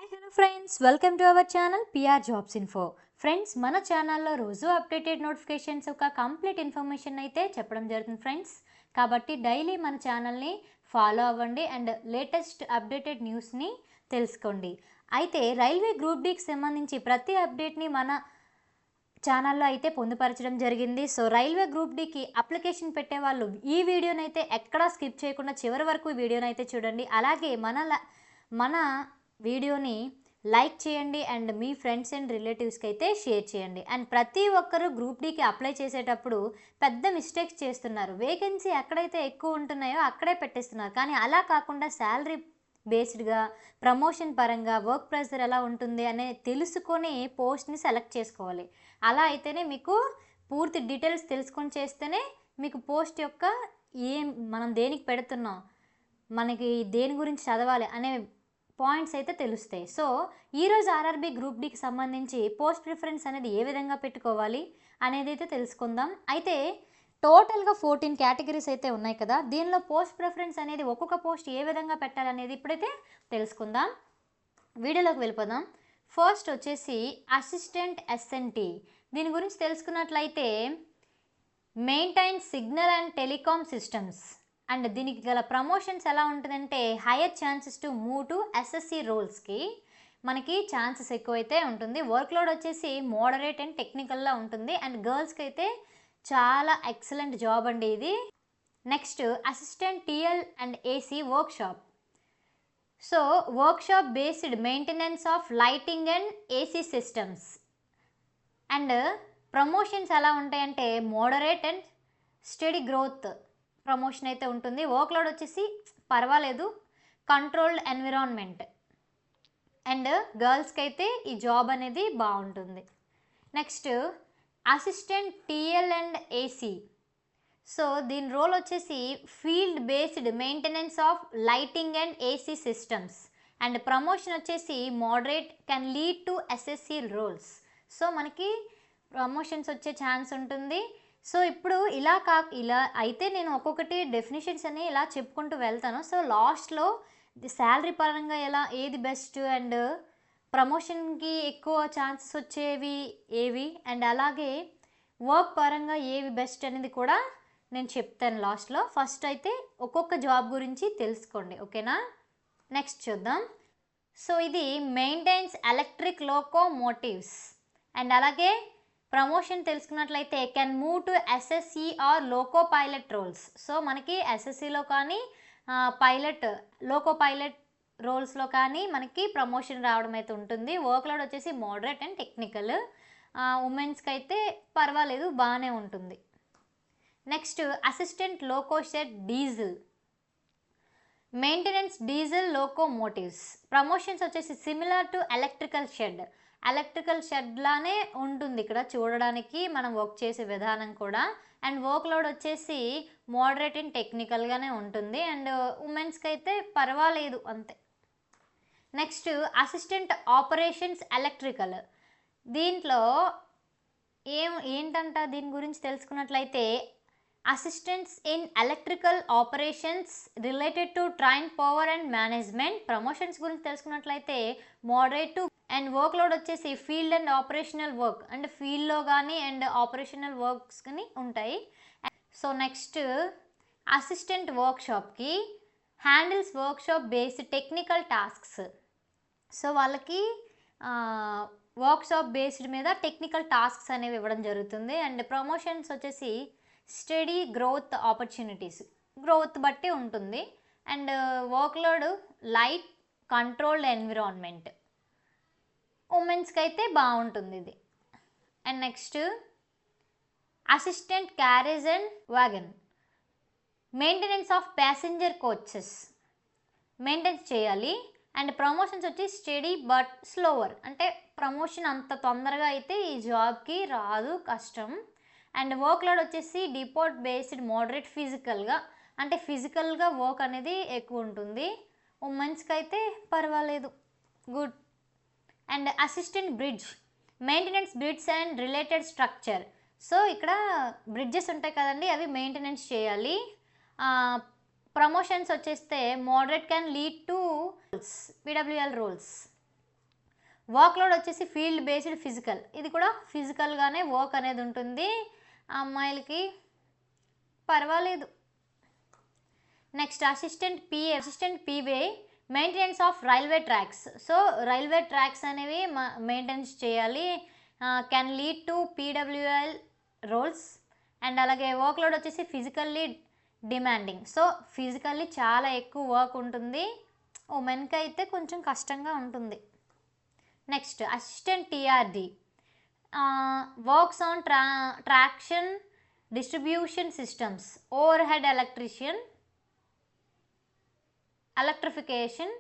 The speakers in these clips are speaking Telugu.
Hello friends, welcome to our channel PR Jobs Info. Friends, మన ఛానల్లో రోజు అప్డేటెడ్ నోటిఫికేషన్స్ ఒక కంప్లీట్ ఇన్ఫర్మేషన్ అయితే చెప్పడం జరుగుతుంది ఫ్రెండ్స్. కాబట్టి డైలీ మన ఛానల్ని ఫాలో అవ్వండి అండ్ లేటెస్ట్ అప్డేటెడ్ న్యూస్ని తెలుసుకోండి. అయితే రైల్వే గ్రూప్ డీకి సంబంధించి ప్రతి అప్డేట్ని మన ఛానల్లో అయితే పొందుపరచడం జరిగింది. సో రైల్వే గ్రూప్ డీకి అప్లికేషన్ పెట్టే వాళ్ళు ఈ వీడియోనైతే ఎక్కడా స్కిప్ చేయకుండా చివరి వరకు ఈ వీడియోనైతే చూడండి. అలాగే మన వీడియోని లైక్ చేయండి అండ్ మీ ఫ్రెండ్స్ అండ్ రిలేటివ్స్కి అయితే షేర్ చేయండి. అండ్ ప్రతి ఒక్కరూ గ్రూప్ డీకి అప్లై చేసేటప్పుడు పెద్ద మిస్టేక్స్ చేస్తున్నారు. వేకెన్సీ ఎక్కడైతే ఎక్కువ ఉంటున్నాయో అక్కడే పెట్టేస్తున్నారు. కానీ అలా కాకుండా శాలరీ బేస్డ్గా, ప్రమోషన్ పరంగా, వర్క్ ప్రెషర్ ఎలా ఉంటుంది అనే తెలుసుకొని పోస్ట్ని సెలెక్ట్ చేసుకోవాలి. అలా అయితేనే మీకు పూర్తి డీటెయిల్స్ తెలుసుకొని చేస్తేనే మీకు పోస్ట్ యొక్క మనం దేనికి పెడుతున్నాం, మనకి దేని గురించి చదవాలి అనే పాయింట్స్ అయితే తెలుస్తాయి. సో ఈరోజు ఆర్ఆర్బీ గ్రూప్ డీకి సంబంధించి పోస్ట్ ప్రిఫరెన్స్ అనేది ఏ విధంగా పెట్టుకోవాలి అనేది అయితే తెలుసుకుందాం. అయితే టోటల్గా 14 కేటగిరీస్ అయితే ఉన్నాయి కదా. దీనిలో పోస్ట్ ప్రిఫరెన్స్ అనేది ఒక్కొక్క పోస్ట్ ఏ విధంగా పెట్టాలనేది ఇప్పుడైతే తెలుసుకుందాం. వీడియోలోకి వెళ్ళిపోదాం. ఫస్ట్ వచ్చేసి అసిస్టెంట్ ఎస్ఎన్టీ. దీని గురించి తెలుసుకున్నట్లయితే maintain signal and telecom systems. And దీనికి గల ప్రమోషన్స్ ఎలా ఉంటుందంటే higher chances to move to SSC రోల్స్కి మనకి ఛాన్సెస్ ఎక్కువైతే ఉంటుంది. వర్క్లోడ్ వచ్చేసి మోడరేట్ అండ్ టెక్నికల్లా ఉంటుంది. అండ్ గర్ల్స్కి అయితే చాలా ఎక్సలెంట్ జాబ్ అండి ఇది. Next assistant TL and AC workshop. So workshop based maintenance of lighting and AC systems. And promotions ఎలా ఉంటాయంటే moderate and study growth promotion అయితే ఉంటుంది. వర్క్లోడ్ వచ్చేసి పర్వాలేదు, కంట్రోల్డ్ ఎన్విరాన్మెంట్. అండ్ గర్ల్స్కి అయితే ఈ జాబ్ అనేది బాగుంటుంది. Next assistant TL and AC. So దీని రోల్ వచ్చేసి field based maintenance of lighting and AC systems. And promotion వచ్చేసి moderate, can lead to SSC roles. So మనకి ప్రమోషన్స్ వచ్చే ఛాన్స్ ఉంటుంది. సో ఇప్పుడు ఇలా అయితే నేను ఒక్కొక్కటి డెఫినేషన్స్ అని ఇలా చెప్పుకుంటూ వెళ్తాను. సో లాస్ట్లో శాలరీ పరంగా ఏది బెస్ట్ అండ్ ప్రమోషన్కి ఎక్కువ ఛాన్సెస్ వచ్చేవి ఏవి అండ్ అలాగే వర్క్ పరంగా ఏవి బెస్ట్ అనేది కూడా నేను చెప్తాను లాస్ట్లో. ఫస్ట్ అయితే ఒక్కొక్క జాబ్ గురించి తెలుసుకోండి, ఓకేనా. నెక్స్ట్ చూద్దాం. సో ఇది మెయింటైన్స్ ఎలక్ట్రిక్ లోకోమోటివ్స్. అండ్ అలాగే ప్రమోషన్ తెలుసుకున్నట్లయితే can move to SSC or loco pilot roles. So మనకి ఎస్ఎస్సిలో కానీ లోకో పైలట్ రోల్స్లో కానీ మనకి ప్రమోషన్ రావడం అయితే ఉంటుంది. వర్క్లోడ్ వచ్చేసి మోడరేట్ అండ్ టెక్నికల్. ఉమెన్స్కి అయితే పర్వాలేదు, బాగానే ఉంటుంది. Next assistant loco shed diesel. Maintenance diesel locomotives. Promotions వచ్చేసి సిమిలర్ టు ఎలక్ట్రికల్ షెడ్ లానే ఉంటుంది ఇక్కడ చూడడానికి, మనం వర్క్ చేసే విధానం కూడా. అండ్ వర్క్లోడ్ వచ్చేసి మోడరేట్ అండ్ టెక్నికల్గానే ఉంటుంది. అండ్ ఉమెన్స్కి అయితే పర్వాలేదు అంతే. Next assistant operations electrical. దీంట్లో ఏంటంట దీని గురించి తెలుసుకున్నట్లయితే assistants in electrical operations related to train power and management. Promotions గురించి తెలుసుకున్నట్లయితే మోడరేట్ టు అండ్ వర్క్లోడ్ వచ్చేసి field and operational work. And ఫీల్డ్లో కానీ అండ్ ఆపరేషనల్ వర్క్స్ కానీ ఉంటాయి. సో నెక్స్ట్ అసిస్టెంట్ వర్క్షాప్కి handles workshop based technical tasks. So వాళ్ళకి వర్క్షాప్ బేస్డ్ మీద టెక్నికల్ టాస్క్స్ అనేవి ఇవ్వడం జరుగుతుంది. అండ్ ప్రమోషన్స్ వచ్చేసి స్టడీ గ్రోత్ ఆపర్చునిటీస్, గ్రోత్ బట్టి ఉంటుంది. And workload light, controlled environment. ఉమెన్స్కి అయితే బాగుంటుంది ఇది. And next assistant carriage and wagon. Maintenance of passenger coaches maintenance చేయాలి. అండ్ ప్రమోషన్స్ వచ్చి స్టడీ బట్ స్లోవర్. అంటే ప్రమోషన్ అంత తొందరగా అయితే ఈ జాబ్కి రాదు, కష్టం. అండ్ వర్క్లోడ్ వచ్చేసి డిపోర్ట్ బేస్డ్ మోడరేట్ ఫిజికల్గా వర్క్ అనేది ఎక్కువ ఉంటుంది. ఉమెన్స్కి అయితే పర్వాలేదు, good. And assistant bridge maintenance bridge and related structure. So ఇక్కడ బ్రిడ్జెస్ ఉంటాయి కదండి, అవి మెయింటెనెన్స్ చేయాలి. ప్రమోషన్స్ వచ్చేస్తే moderate can lead to PWL roles. Work load వచ్చేసి ఫీల్డ్ బేస్డ్ ఫిజికల్, ఇది కూడా ఫిజికల్గానే వర్క్ అనేది ఉంటుంది, అమ్మాయిలకి పర్వాలేదు. Next assistant P way maintenance of railway tracks. So railway tracks అనేవి మెయింటెనెన్స్ చేయాలి, can lead to పీడబ్ల్యూఎల్ roles. And అలాగే వర్క్ లోడ్ వచ్చేసి ఫిజికల్లీ డిమాండింగ్, సో ఫిజికల్లీ చాలా ఎక్కువ వర్క్ ఉంటుంది, ఉమెన్కి అయితే కొంచెం కష్టంగా ఉంటుంది. Next assistant TRD works on traction distribution systems, overhead electrification.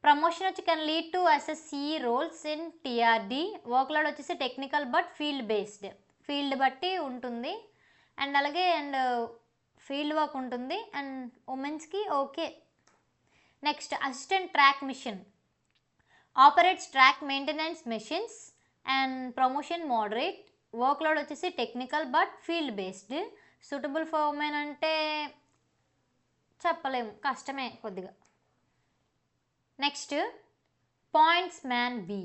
Promotion వచ్చి can lead to SSC roles in TRD. Work load వచ్చేసి technical but field based, field బట్టి ఉంటుంది. అండ్ అలాగే ఫీల్డ్ వర్క్ ఉంటుంది అండ్ ఉమెన్స్కి okay. Next assistant track machine operates track maintenance machines and promotion moderate. Work load వచ్చేసి technical but field based, suitable for women అంటే చెప్పలేము, కష్టమే కొద్దిగా. Next points man B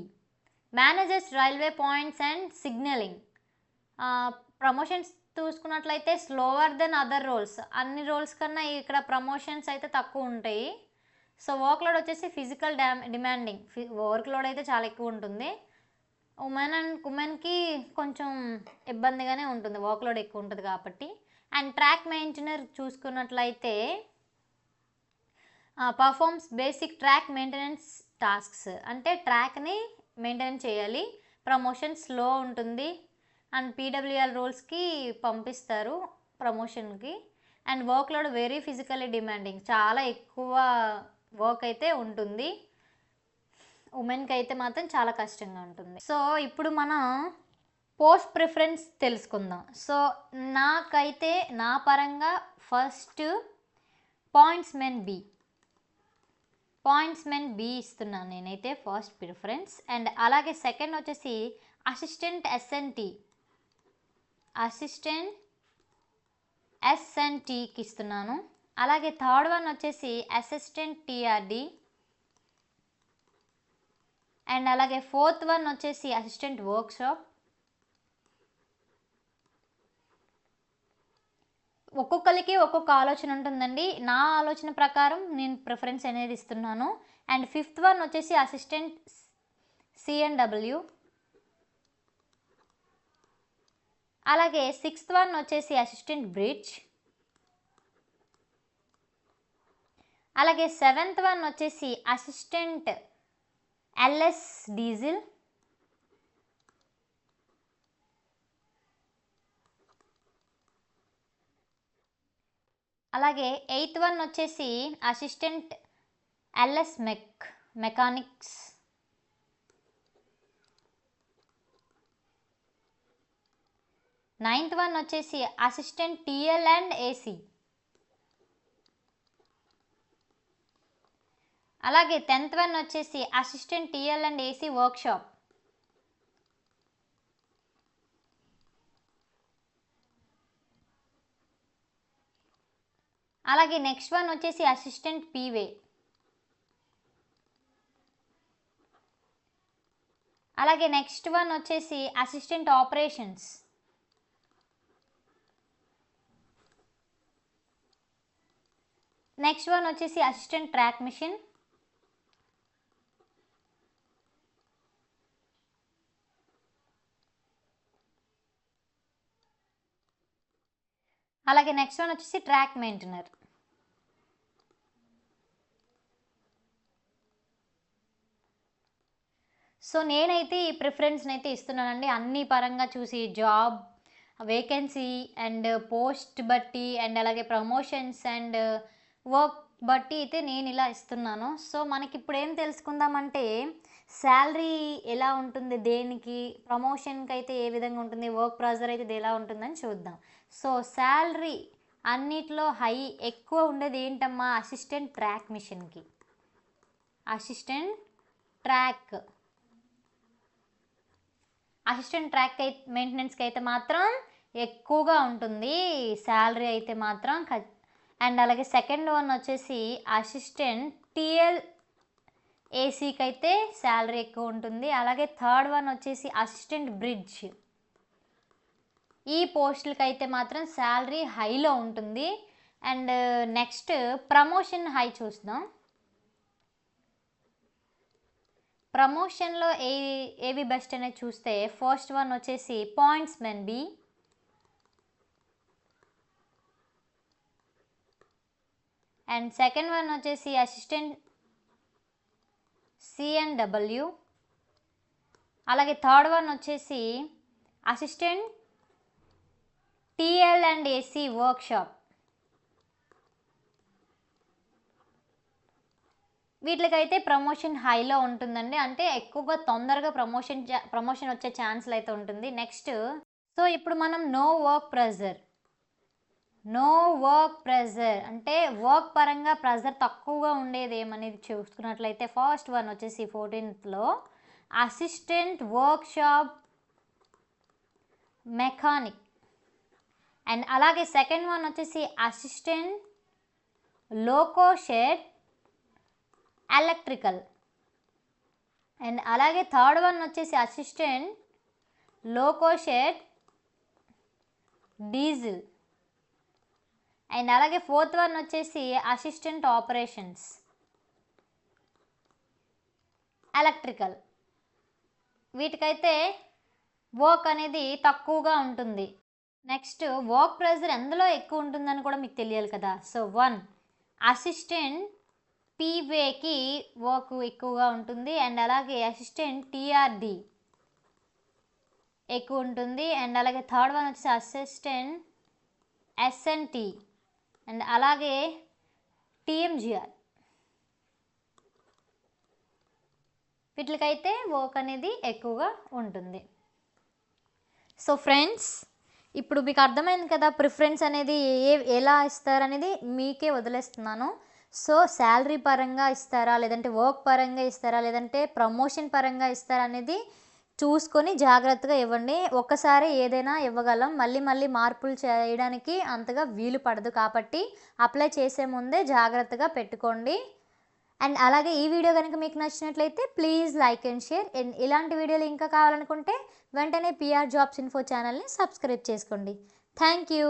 manages railway points and signalling. Promotions చూసుకున్నట్లయితే స్లోవర్ దెన్ అదర్ రోల్స్, అన్ని రోల్స్ కన్నా ఇక్కడ ప్రమోషన్స్ అయితే తక్కువ ఉంటాయి. సో వర్క్ లోడ్ వచ్చేసి ఫిజికల్ డిమాండింగ్, వర్క్ లోడ్ అయితే చాలా ఎక్కువ ఉంటుంది, ఉమెన్కి కొంచెం ఇబ్బందిగానే ఉంటుంది, వర్క్ లోడ్ ఎక్కువ ఉంటుంది కాబట్టి. అండ్ ట్రాక్ మెయింటెనర్ చూసుకున్నట్లయితే performs basic track maintenance tasks, అంటే ట్రాక్ని మెయింటైన్ చేయాలి, ప్రమోషన్ స్లో ఉంటుంది అండ్ పీడబ్ల్యూఎల్ రోల్స్కి పంపిస్తారు ప్రమోషన్కి. And work load very physically demanding, చాలా ఎక్కువ వర్క్ అయితే ఉంటుంది, ఉమెన్కి అయితే మాత్రం చాలా కష్టంగా ఉంటుంది. సో ఇప్పుడు మనం పోస్ట్ ప్రిఫరెన్స్ తెలుసుకుందాం. సో నాకైతే నా పరంగా ఫస్ట్ పాయింట్స్మెన్ బి ఇస్తున్నాను నేనైతే ఫస్ట్ ప్రిఫరెన్స్. అండ్ అలాగే సెకండ్ వచ్చేసి అసిస్టెంట్ ఎస్ఎన్టీకి ఇస్తున్నాను. అలాగే థర్డ్ వన్ వచ్చేసి అసిస్టెంట్ టీఆర్డి. అండ్ అలాగే ఫోర్త్ వన్ వచ్చేసి అసిస్టెంట్ వర్క్షాప్. ఒక్కొక్కరికి ఒక్కొక్క ఆలోచన ఉంటుందండి, నా ఆలోచన ప్రకారం నేను ప్రిఫరెన్స్ అనేది ఇస్తున్నాను. అండ్ ఫిఫ్త్ వన్ వచ్చేసి అసిస్టెంట్ సిఎన్డబ్ల్యూ. అలాగే సిక్స్త్ వన్ వచ్చేసి అసిస్టెంట్ బ్రిడ్జ్. అలాగే సెవెంత్ వన్ వచ్చేసి అసిస్టెంట్ ఎల్ఎస్ డీజిల్. అలాగే ఎయిత్ వన్ వచ్చేసి assistant LS mechanics. Ninth one వచ్చేసి అసిస్టెంట్ టిఎల్ అండ్ ఏసీ. అలాగే 10th వన్ వచ్చేసి assistant TL and AC workshop. అలాగే నెక్స్ట్ వన్ వచ్చేసి అసిస్టెంట్ పీవే. అలాగే నెక్స్ట్ వన్ వచ్చేసి అసిస్టెంట్ ఆపరేషన్స్. నెక్స్ట్ వన్ వచ్చేసి అసిస్టెంట్ ట్రాక్ మిషన్. అలాగే నెక్స్ట్ వన్ వచ్చేసి ట్రాక్ మెయింటెనర్. సో నేనైతే ఈ ప్రిఫరెన్స్ని అయితే ఇస్తున్నానండి, అన్ని పరంగా చూసి జాబ్ వేకెన్సీ అండ్ పోస్ట్ బట్టి అండ్ అలాగే ప్రమోషన్స్ అండ్ వర్క్ బట్టి అయితే నేను ఇలా ఇస్తున్నాను. సో మనకి ఇప్పుడు ఏం తెలుసుకుందామంటే శాలరీ ఎలా ఉంటుంది, దేనికి ప్రమోషన్కి అయితే ఏ విధంగా ఉంటుంది, వర్క్ ప్రెజర్ అయితే ఎలా ఉంటుందని చూద్దాం. సో శాలరీ అన్నిట్లో ఎక్కువ ఉండేది ఏంటమ్మా, అసిస్టెంట్ ట్రాక్ మిషన్కి, అసిస్టెంట్ ట్రాక్ మెయింటెనెన్స్కి అయితే మాత్రం ఎక్కువగా ఉంటుంది శాలరీ అయితే మాత్రం. అండ్ అలాగే సెకండ్ వన్ వచ్చేసి అసిస్టెంట్ టిఎల్ ఏసీకి అయితే శాలరీ ఎక్కువ ఉంటుంది. అలాగే థర్డ్ వన్ వచ్చేసి అసిస్టెంట్ బ్రిడ్జ్. ఈ పోస్టులకి అయితే మాత్రం శాలరీ హైలో ఉంటుంది. అండ్ నెక్స్ట్ ప్రమోషన్ హై చూద్దాం. ప్రమోషన్లో ఏవి బెస్ట్ అనేది చూస్తే ఫస్ట్ వన్ వచ్చేసి points men B. And second one వచ్చేసి అసిస్టెంట్ సిఎన్డబ్ల్యూ. అలాగే థర్డ్ వన్ వచ్చేసి assistant TL and AC workshop. వీటికైతే ప్రమోషన్ హైలో ఉంటుందండి. అంటే ఎక్కువగా తొందరగా ప్రమోషన్ వచ్చే ఛాన్స్లు అయితే ఉంటుంది. నెక్స్ట్ సో ఇప్పుడు మనం నో వర్క్ ప్రెజర్ అంటే వర్క్ పరంగా ప్రెజర్ తక్కువగా ఉండేది ఏమనేది చూసుకున్నట్లయితే ఫస్ట్ వన్ వచ్చేసి 14th assistant workshop mechanic. And అలాగే సెకండ్ వన్ వచ్చేసి assistant loco shed electrical. And అలాగే థర్డ్ వన్ వచ్చేసి assistant loco shed diesel. And అలాగే ఫోర్త్ వన్ వచ్చేసి అసిస్టెంట్ ఆపరేషన్స్ ఎలక్ట్రికల్. వీటికైతే వర్క్ అనేది తక్కువగా ఉంటుంది. నెక్స్ట్ వర్క్ ప్రెజర్ ఎందులో ఎక్కువ ఉంటుందని కూడా మీకు తెలియాలి కదా. సో వన్ అసిస్టెంట్ పీవేకి వర్క్ ఎక్కువగా ఉంటుంది. అండ్ అలాగే అసిస్టెంట్ టీఆర్డి ఎక్కువ ఉంటుంది. అండ్ అలాగే థర్డ్ వన్ వచ్చేసి అసిస్టెంట్ ఎస్ఎన్టీ అండ్ అలాగే టీఎంజిఆర్. వీటికైతే వర్క్ అనేది ఎక్కువగా ఉంటుంది. సో ఫ్రెండ్స్ ఇప్పుడు మీకు అర్థమైంది కదా ప్రిఫరెన్స్ అనేది ఎలా ఇస్తారనేది మీకే వదిలేస్తున్నాను. సో శాలరీ పరంగా ఇస్తారా, లేదంటే వర్క్ పరంగా ఇస్తారా, లేదంటే ప్రమోషన్ పరంగా ఇస్తారా అనేది చూసుకొని జాగ్రత్తగా ఇవ్వండి. ఒక్కసారి ఏదైనా ఇవ్వగలం, మళ్ళీ మార్పులు చేయడానికి అంతగా వీలు పడదు. కాబట్టి అప్లై చేసే ముందే జాగ్రత్తగా పెట్టుకోండి. అండ్ అలాగే ఈ వీడియో కనుక మీకు నచ్చినట్లయితే please like and share. And ఇలాంటి వీడియోలు ఇంకా కావాలనుకుంటే వెంటనే పిఆర్ జాబ్స్ ఇన్ఫో ఛానల్ని సబ్స్క్రైబ్ చేసుకోండి. Thank you.